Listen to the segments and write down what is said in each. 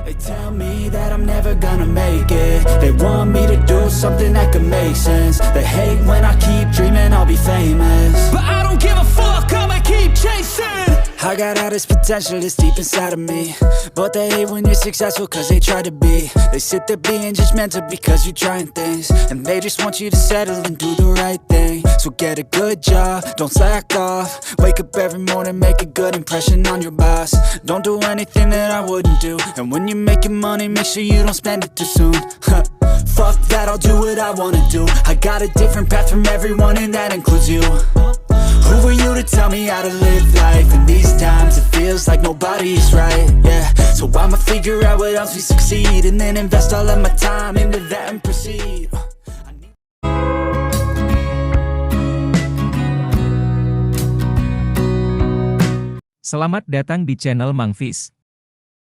They tell me that I'm never gonna make it. They want me to do something that could make sense. They hate when I keep dreaming I'll be famous, but I don't give a fuck, I'ma keep chasing. I got all this potential that's deep inside of me, but they hate when you're successful cause they try to be. They sit there being judgmental because you're trying things, and they just want you to settle and do the right thing. So get a good job, don't slack off. Wake up every morning, make a good impression on your boss. Don't do anything that I wouldn't do, and when you're making money, make sure you don't spend it too soon. Fuck that, I'll do what I wanna do. I got a different path from everyone, and that includes you. Who are you to tell me how to live life? In these times it feels like nobody's right, yeah. So I'ma figure out what else we succeed, and then invest all of my time into that and proceed. Selamat datang di channel Mang Fis.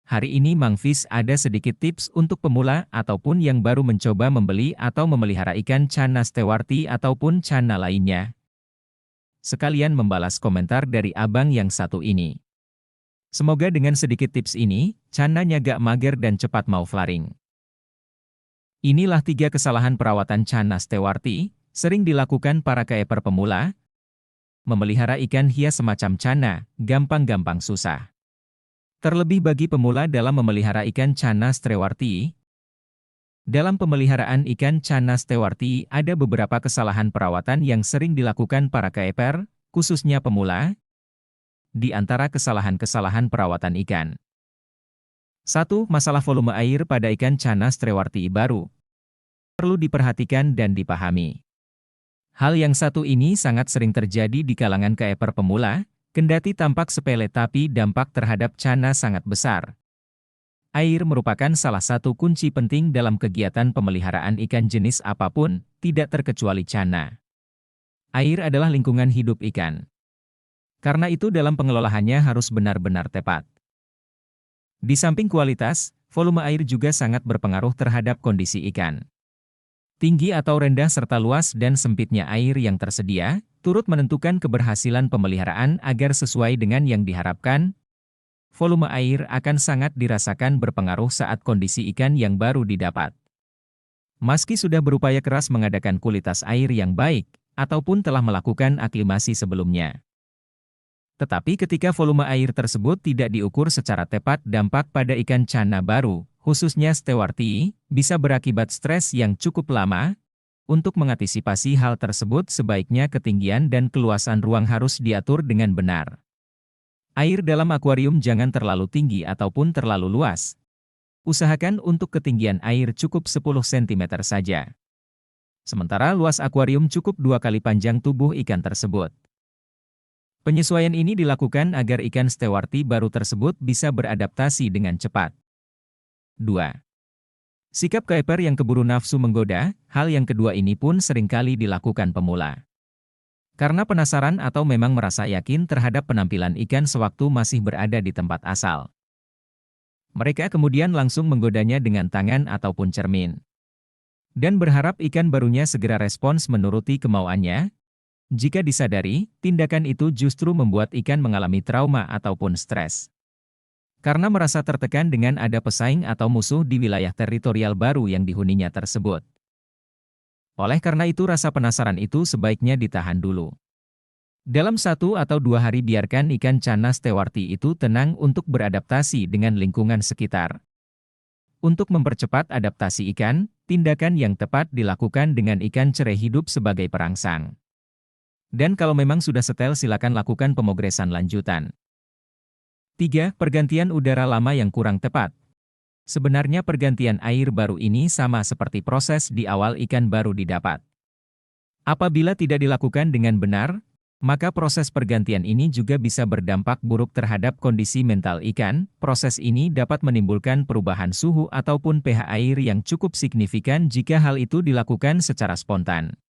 Hari ini Mang Fis ada sedikit tips untuk pemula ataupun yang baru mencoba membeli atau memelihara ikan Channa stewarti ataupun Channa lainnya. Sekalian membalas komentar dari abang yang satu ini. Semoga dengan sedikit tips ini, Channa-nya gak mager dan cepat mau flaring. Inilah 3 kesalahan perawatan Channa stewarti, sering dilakukan para keeper pemula. Memelihara ikan hias semacam Channa, gampang-gampang susah. Terlebih bagi pemula dalam memelihara ikan Channa stewarti. Dalam pemeliharaan ikan Channa stewarti ada beberapa kesalahan perawatan yang sering dilakukan para keeper, khususnya pemula. Di antara kesalahan-kesalahan perawatan ikan. 1. Masalah volume air pada ikan Channa stewarti baru. Perlu diperhatikan dan dipahami. Hal yang satu ini sangat sering terjadi di kalangan keeper pemula, kendati tampak sepele tapi dampak terhadap Channa sangat besar. Air merupakan salah satu kunci penting dalam kegiatan pemeliharaan ikan jenis apapun, tidak terkecuali Channa. Air adalah lingkungan hidup ikan. Karena itu dalam pengelolaannya harus benar-benar tepat. Di samping kualitas, volume air juga sangat berpengaruh terhadap kondisi ikan. Tinggi atau rendah serta luas dan sempitnya air yang tersedia, turut menentukan keberhasilan pemeliharaan agar sesuai dengan yang diharapkan. Volume air akan sangat dirasakan berpengaruh saat kondisi ikan yang baru didapat. Meski sudah berupaya keras mengadakan kualitas air yang baik, ataupun telah melakukan aklimasi sebelumnya. Tetapi ketika volume air tersebut tidak diukur secara tepat, dampak pada ikan Channa baru, khususnya stewarti, bisa berakibat stres yang cukup lama. Untuk mengantisipasi hal tersebut sebaiknya ketinggian dan keluasan ruang harus diatur dengan benar. Air dalam akuarium jangan terlalu tinggi ataupun terlalu luas. Usahakan untuk ketinggian air cukup 10 cm saja. Sementara luas akuarium cukup 2 kali panjang tubuh ikan tersebut. Penyesuaian ini dilakukan agar ikan stewarti baru tersebut bisa beradaptasi dengan cepat. 2. Sikap keeper yang keburu nafsu menggoda, hal yang kedua ini pun seringkali dilakukan pemula. Karena penasaran atau memang merasa yakin terhadap penampilan ikan sewaktu masih berada di tempat asal. Mereka kemudian langsung menggodanya dengan tangan ataupun cermin. Dan berharap ikan barunya segera respons menuruti kemauannya. Jika disadari, tindakan itu justru membuat ikan mengalami trauma ataupun stres. Karena merasa tertekan dengan ada pesaing atau musuh di wilayah teritorial baru yang dihuninya tersebut. Oleh karena itu rasa penasaran itu sebaiknya ditahan dulu. Dalam 1 atau 2 hari biarkan ikan Channa stewarti itu tenang untuk beradaptasi dengan lingkungan sekitar. Untuk mempercepat adaptasi ikan, tindakan yang tepat dilakukan dengan ikan cerai hidup sebagai perangsang. Dan kalau memang sudah setel silakan lakukan pemogresan lanjutan. 3. Pergantian udara lama yang kurang tepat. Sebenarnya pergantian air baru ini sama seperti proses di awal ikan baru didapat. Apabila tidak dilakukan dengan benar, maka proses pergantian ini juga bisa berdampak buruk terhadap kondisi mental ikan. Proses ini dapat menimbulkan perubahan suhu ataupun pH air yang cukup signifikan jika hal itu dilakukan secara spontan.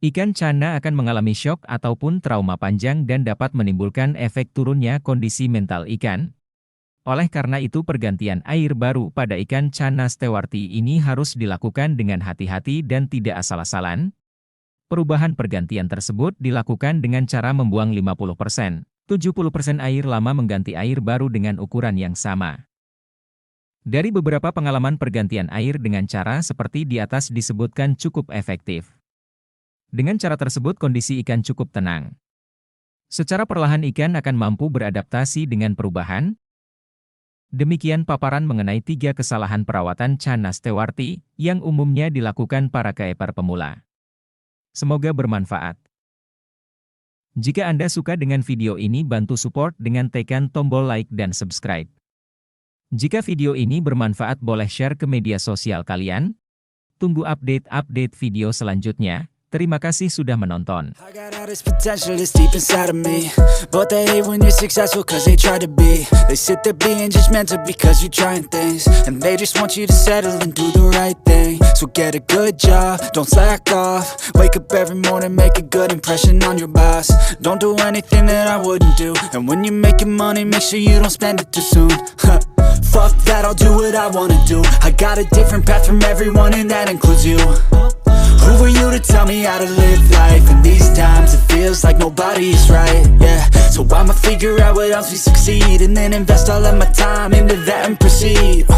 Ikan Channa akan mengalami syok ataupun trauma panjang dan dapat menimbulkan efek turunnya kondisi mental ikan. Oleh karena itu pergantian air baru pada ikan Channa stewarti ini harus dilakukan dengan hati-hati dan tidak asal-asalan. Perubahan pergantian tersebut dilakukan dengan cara membuang 50%, 70% air lama mengganti air baru dengan ukuran yang sama. Dari beberapa pengalaman pergantian air dengan cara seperti di atas disebutkan cukup efektif. Dengan cara tersebut kondisi ikan cukup tenang. Secara perlahan ikan akan mampu beradaptasi dengan perubahan. Demikian paparan mengenai 3 kesalahan perawatan Channa Stewarti yang umumnya dilakukan para keeper pemula. Semoga bermanfaat. Jika Anda suka dengan video ini, bantu support dengan tekan tombol like dan subscribe. Jika video ini bermanfaat, boleh share ke media sosial kalian. Tunggu update-update video selanjutnya. Terima kasih sudah menonton. I got all this potential that's deep inside of me, but they hate when you're successful cause they try to be. They sit there being judgmental because you're trying things, and they just want you to settle and do the right thing. So get a good job, don't slack off. Wake up every morning, make a good impression on your boss. Don't do anything that I wouldn't do, and when you're making money, make sure you don't spend it too soon. Fuck that, I'll do what I wanna do. I got a different path from everyone, and that includes you. Who are you to tell me how to live life? In these times it feels like nobody's right, yeah. So I'ma figure out what else we succeed, and then invest all of my time into that and proceed.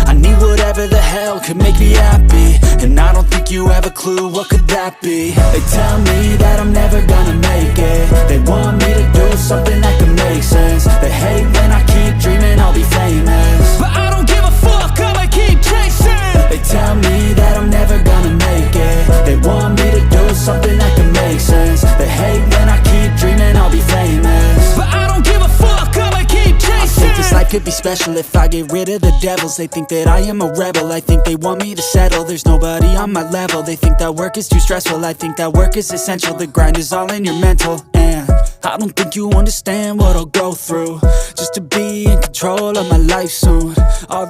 I need whatever the hell could make me happy, and I don't think you have a clue what could that be. They tell me that I'm never gonna make it. They want me to do something that could make sense. They hate when I keep dreaming I'll be famous, but I don't give a fuck, I'ma keep chasing. They tell me that I'm never gonna make it. They want me to do something that can make sense. They hate when I keep dreaming I'll be famous, but I don't give a fuck, I'ma keep chasing. I think this life could be special if I get rid of the devils. They think that I am a rebel, I think they want me to settle. There's nobody on my level, they think that work is too stressful. I think that work is essential, the grind is all in your mental. And I don't think you understand what I'll go through just to be in control of my life soon. All